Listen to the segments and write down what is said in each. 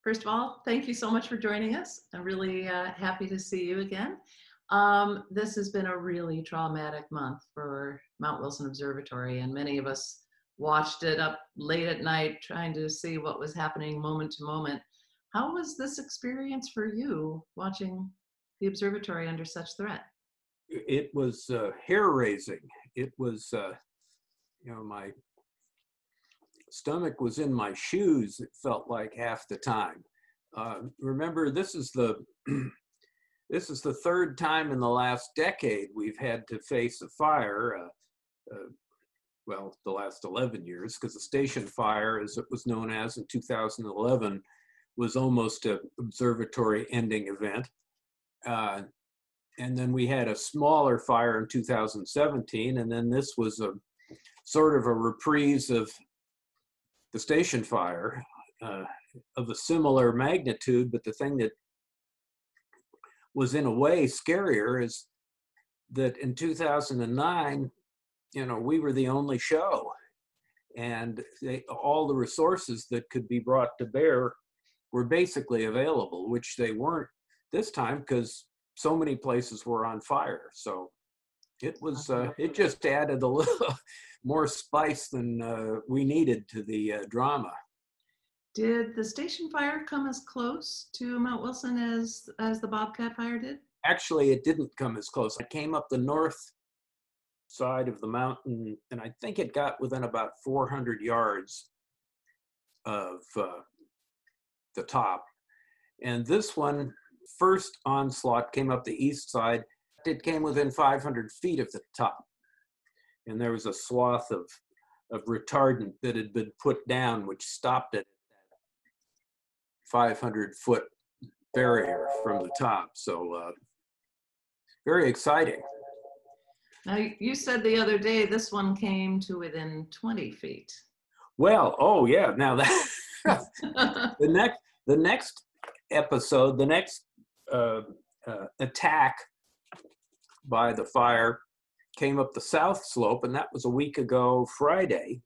First of all, thank you so much for joining us. I'm really happy to see you again. This has been a really traumatic month for Mount Wilson Observatory, and many of us watched it up late at night trying to see what was happening moment to moment. How was this experience for you watching the observatory under such threat? It was hair-raising. It was, my stomach was in my shoes, it felt like half the time. Remember, this is the this is the third time in the last decade we've had to face a fire. Well, the last 11 years, because the station fire, as it was known as in 2011, was almost an observatory ending event. And then we had a smaller fire in 2017, and then this was a sort of a reprise of the station fire of a similar magnitude. But the thing that was in a way scarier is that in 2009, we were the only show, and all the resources that could be brought to bear were basically available, which they weren't this time because so many places were on fire. So it was, it just added a little more spice than we needed to the drama. Did the station fire come as close to Mount Wilson as the Bobcat fire did? Actually, it didn't come as close. It came up the north side of the mountain, and I think it got within about 400 yards of the top. And this one, first onslaught, came up the east side. It came within 500 feet of the top. And there was a swath of retardant that had been put down, which stopped it at 500-foot barrier from the top. So very exciting. Now, you said the other day this one came to within 20 feet. Well, oh yeah. Now that the next episode, the next attack by the fire came up the south slope, and that was a week ago Friday,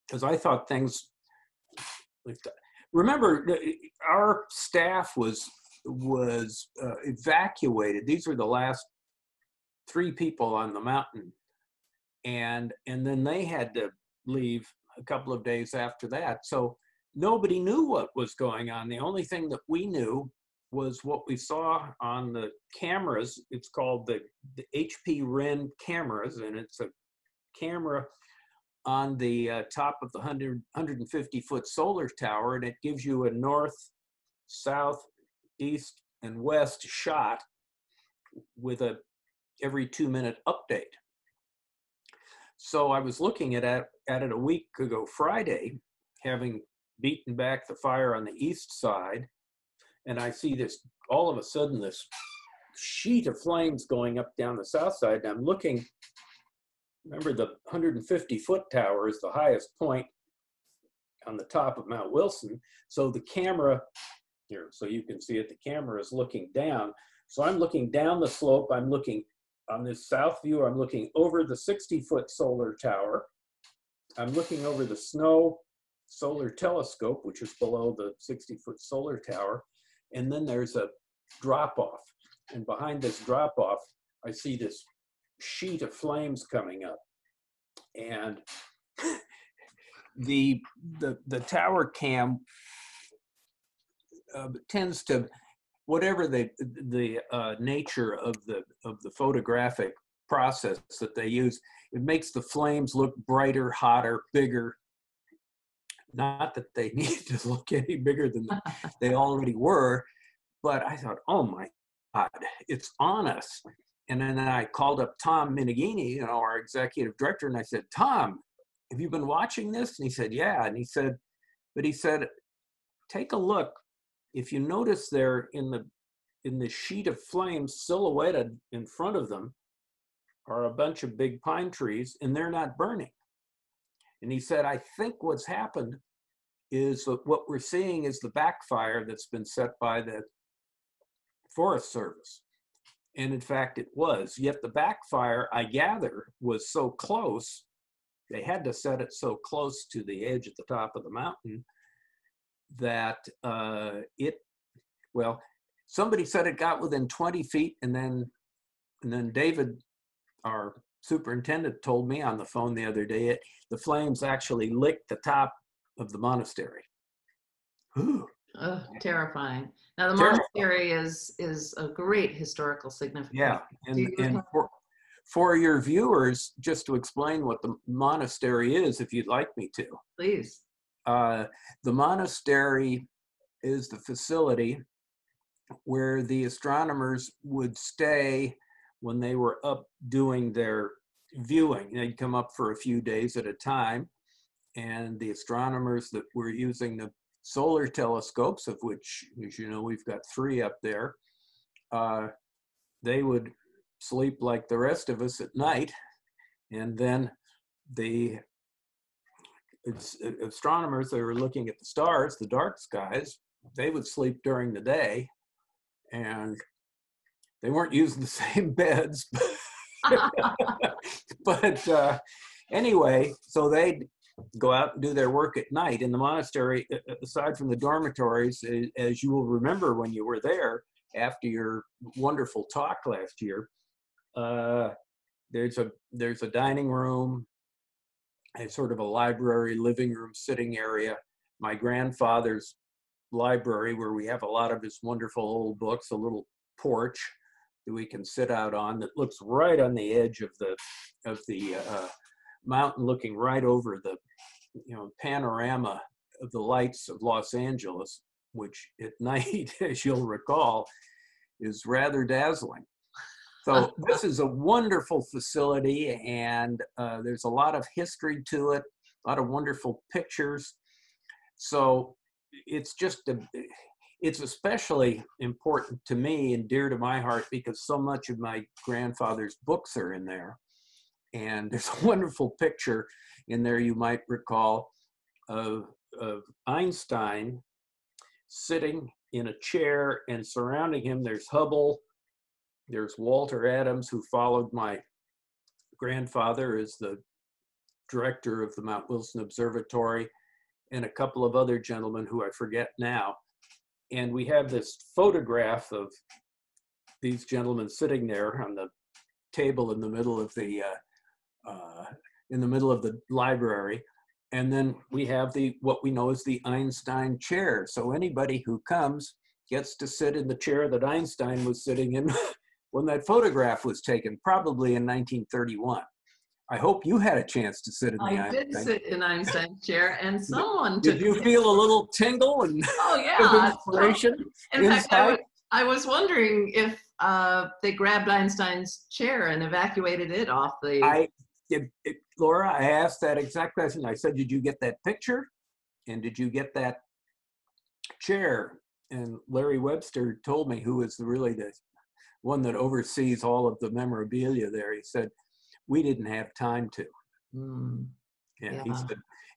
because I thought things. Remember, our staff was evacuated. These were the last 3 people on the mountain, and then they had to leave a couple of days after that. So nobody knew what was going on. The only thing that we knew was what we saw on the cameras. It's called the HP Ren cameras, and it's a camera on the top of the 150-foot solar tower, and it gives you a north, south, east, and west shot with a every 2-minute update. So I was looking at it a week ago Friday, having beaten back the fire on the east side, and I see this, all of a sudden, this sheet of flames going up down the south side, and I'm looking. Remember, the 150-foot tower is the highest point on the top of Mount Wilson. So the camera, here, so you can see it, the camera is looking down. So I'm looking down the slope. I'm looking on this south view. I'm looking over the 60-foot solar tower. I'm looking over the snow solar telescope, which is below the 60-foot solar tower. And then there's a drop-off. And behind this drop-off, I see this sheet of flames coming up, and the tower cam tends to, whatever the nature of the photographic process that they use, it makes the flames look brighter, hotter, bigger. Not that they need to look any bigger than they already were, but I thought, oh my God, it's on us. And then I called up Tom Minigini, our executive director, and I said, Tom, have you been watching this? And he said, yeah. And he said, take a look. If you notice there in the sheet of flames silhouetted in front of them are a bunch of big pine trees, and they're not burning. And he said, I think what's happened is that what we're seeing is the backfire that's been set by the Forest Service. And in fact, it was. Yet the backfire, I gather, was so close, they had to set it so close to the edge at the top of the mountain, that well, somebody said it got within 20 feet, and then David, our superintendent, told me on the phone the other day, the flames actually licked the top of the monastery. Ooh. Oh, terrifying. Now the Terrifying. monastery is a great historical significance. Yeah, and for your viewers, just to explain what the monastery is, if you'd like me to. Please. The monastery is the facility where the astronomers would stay when they were up doing their viewing. They'd come up for a few days at a time, and the astronomers that were using the solar telescopes, of which, as you know, we've got 3 up there, they would sleep like the rest of us at night, and then the astronomers that were looking at the stars, the dark skies, they would sleep during the day, and they weren't using the same beds. But anyway, so they'd go out and do their work at night in the monastery. Aside from the dormitories, as you will remember when you were there after your wonderful talk last year, there's a dining room, a sort of a library, living room, sitting area, my grandfather's library where we have a lot of his wonderful old books, a little porch that we can sit out on that looks right on the edge of the mountain, looking right over the panorama of the lights of Los Angeles, which at night, as you'll recall, is rather dazzling. So this is a wonderful facility, and there's a lot of history to it, a lot of wonderful pictures. So it's it's especially important to me and dear to my heart because so much of my grandfather's books are in there. And there's a wonderful picture in there, you might recall, of Einstein sitting in a chair, and surrounding him there's Hubble, there's Walter Adams, who followed my grandfather as the director of the Mount Wilson Observatory, and a couple of other gentlemen who I forget now. And we have this photograph of these gentlemen sitting there on the table in the middle of the library. And then we have what we know as the Einstein chair. So anybody who comes gets to sit in the chair that Einstein was sitting in when that photograph was taken, probably in 1931. I hope you had a chance to sit in the Einstein. I did sit in Einstein's chair, and someone did you feel a little tingle and inspiration? In fact, I was wondering if they grabbed Einstein's chair and evacuated it off the. Laura, I asked that exact question. I said, "Did you get that picture? And did you get that chair?" And Larry Webster told me, who is really the one that oversees all of the memorabilia there. He said, "We didn't have time to." Yeah.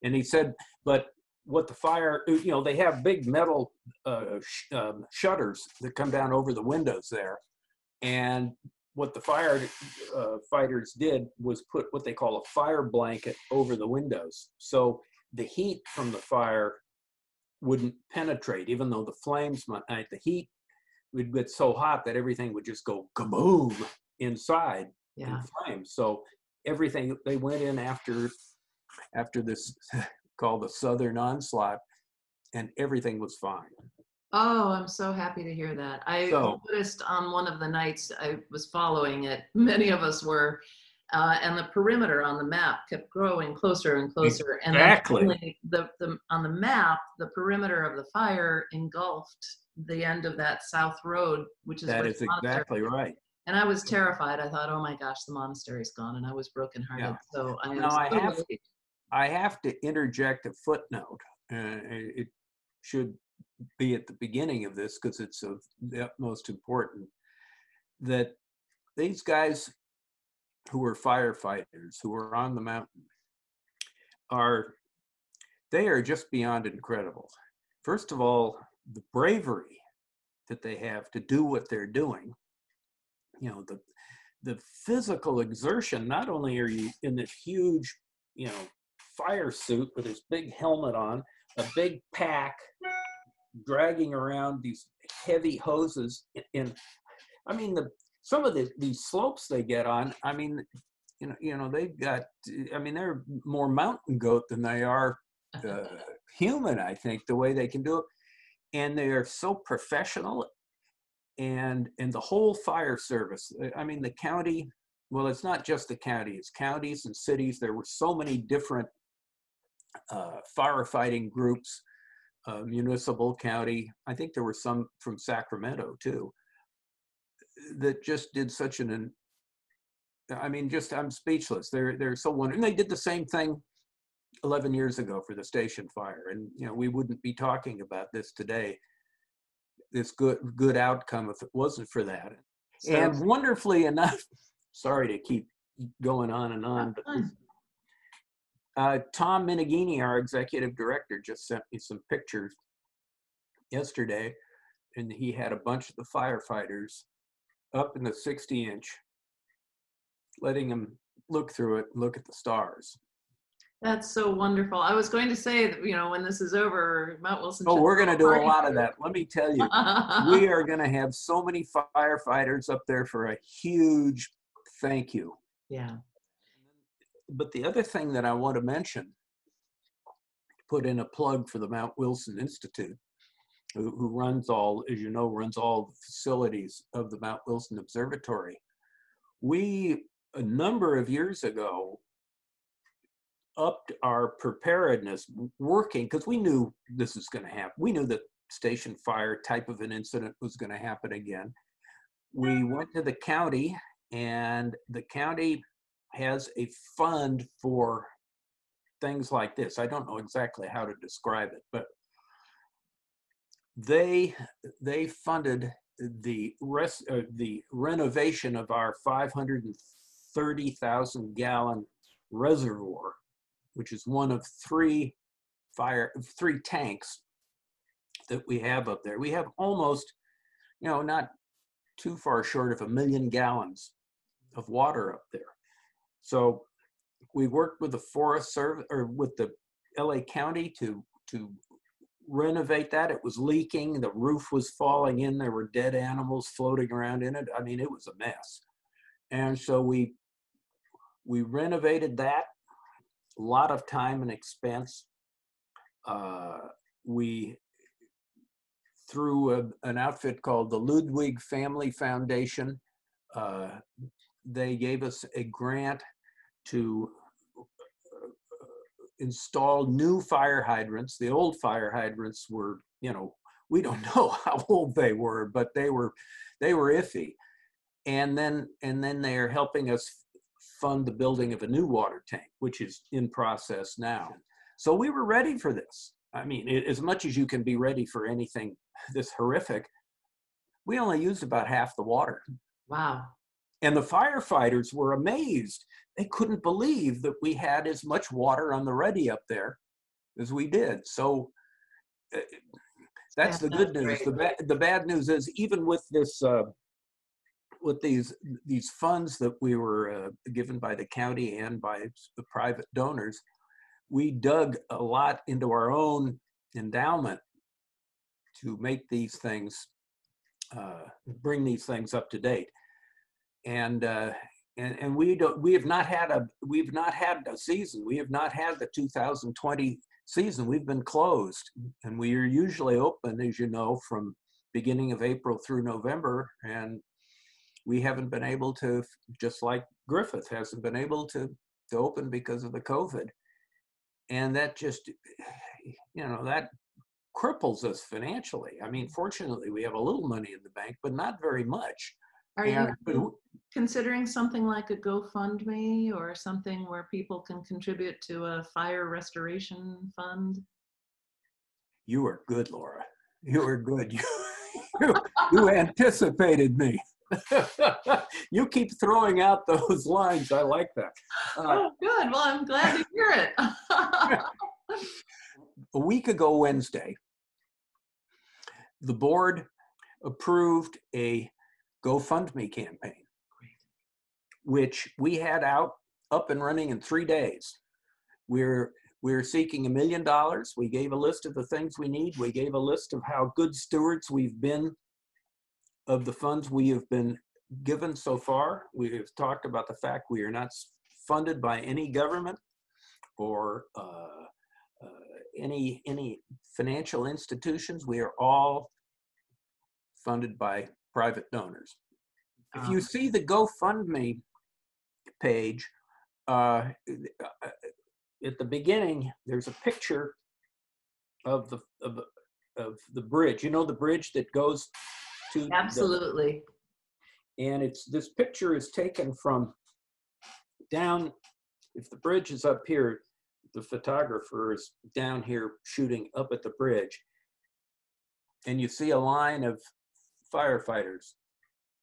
He said, but what the fire, they have big metal shutters that come down over the windows there. And what the fighters did was put what they call a fire blanket over the windows. So the heat from the fire wouldn't penetrate, even though the flames might, the heat would get so hot that everything would just go kaboom inside in flames. So everything, they went in after this called the Southern Onslaught, and everything was fine. Oh, I'm so happy to hear that. I noticed on one of the nights I was following it, many of us were, and the perimeter on the map kept growing closer and closer. Exactly. And then on the map, the perimeter of the fire engulfed the end of that south road, which is that is exactly right. And I was terrified. I thought, oh my gosh, the monastery's gone, and I was brokenhearted. Yeah. So I have to interject a footnote. It should be at the beginning of this because it's of the utmost important, that these guys who are firefighters, who are on the mountain, they are just beyond incredible. First of all, the bravery that they have to do what they're doing, the physical exertion. Not only are you in this huge, fire suit with this big helmet on, a big pack, dragging around these heavy hoses. I mean, some of these slopes they get on, I mean, they've got, I mean, they're more mountain goat than they are human, I think, the way they can do it. And they are so professional, and the whole fire service. I mean, the county, well, it's not just the county, it's counties and cities. There were so many different firefighting groups, municipal, county. I think there were some from Sacramento too, that just did such I mean, just, I'm speechless. They're so wonderful. And they did the same thing 11 years ago for the station fire. And, we wouldn't be talking about this today, this good outcome, if it wasn't for that. So, and wonderfully enough, sorry to keep going on and on, but Tom Minigini, our executive director, just sent me some pictures yesterday, and he had a bunch of the firefighters up in the 60-inch, letting them look through it and look at the stars. That's so wonderful. I was going to say that, when this is over, Mount Wilson. Oh, we're going to do a lot of that. Let me tell you, we are going to have so many firefighters up there for a huge thank you. Yeah. But the other thing that I want to mention, put in a plug for the Mount Wilson Institute, who runs all, as you know, runs all the facilities of the Mount Wilson Observatory. We, a number of years ago, upped our preparedness, working, because we knew this was going to happen. We knew that station fire type of an incident was going to happen again. We went to the county, and the county has a fund for things like this. I don't know exactly how to describe it, but they funded the renovation of our 530,000 gallon reservoir, which is one of three tanks that we have up there. We have almost, not too far short of 1 million gallons of water up there. So we worked with the Forest Service, or with the LA County, to renovate that. It was leaking, the roof was falling in, there were dead animals floating around in it. I mean, it was a mess. And so we renovated that. A lot of time and expense. We, through an outfit called the Ludwig Family Foundation, they gave us a grant to install new fire hydrants. The old fire hydrants were, we don't know how old they were, but they were iffy. And then they are helping us fund the building of a new water tank, which is in process now. So we were ready for this. I mean, as much as you can be ready for anything this horrific, we only used about half the water. Wow. And the firefighters were amazed. They couldn't believe that we had as much water on the ready up there as we did. So that's the good news. The bad news is, even with this, with these funds that we were given by the county and by the private donors, we dug a lot into our own endowment to make these things, bring these things up to date. And we have not had a season. We have not had the 2020 season. We've been closed, and we are usually open, as you know, from beginning of April through November, and we haven't been able to, just like Griffith hasn't been able to open because of the COVID. And that just, that cripples us financially. I mean, fortunately, we have a little money in the bank, but not very much. Are you considering something like a GoFundMe, or something where people can contribute to a fire restoration fund? You are good, Laura. You are good. You anticipated me. You keep throwing out those lines. I like that. Oh, good. Well, I'm glad to hear it. A week ago Wednesday, the board approved a GoFundMe campaign, which we had up and running in 3 days. We're seeking $1 million. We gave a list of the things we need. We gave a list of how good stewards we've been of the funds we have been given so far. We have talked about the fact we are not funded by any government or any financial institutions. We are all funded by private donors. If you see the GoFundMe page, at the beginning, there's a picture of the bridge. You know, the bridge that goes to Absolutely. And this picture is taken from down. If the bridge is up here, the photographer is down here shooting up at the bridge, and you see a line of firefighters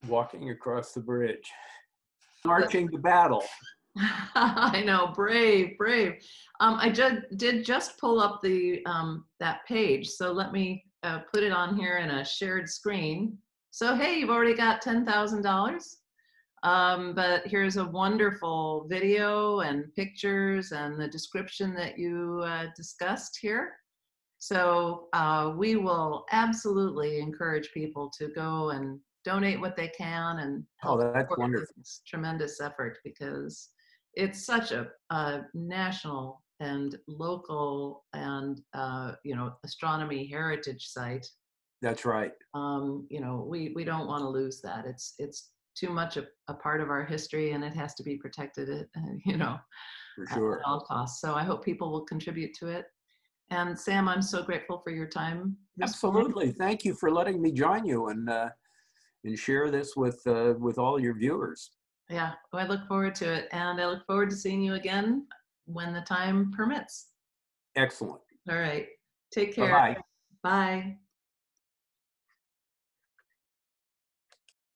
walking across the bridge, marching to battle. I know, brave, brave. I did just pull up the that page, so let me put it on here in a shared screen. So hey, you've already got $10,000. But here's a wonderful video and pictures and the description that you discussed here. So we will absolutely encourage people to go and donate what they can and help that's wonderful. this tremendous effort, because it's such a national and local and astronomy heritage site. That's right. We don't want to lose that. It's too much a part of our history, and it has to be protected, For sure. at all costs. So I hope people will contribute to it. And Sam, I'm so grateful for your time. Absolutely. Thank you for letting me join you and share this with all your viewers. Yeah, well, I look forward to it, and I look forward to seeing you again when the time permits. Excellent. All right. Take care. Bye-bye. Bye.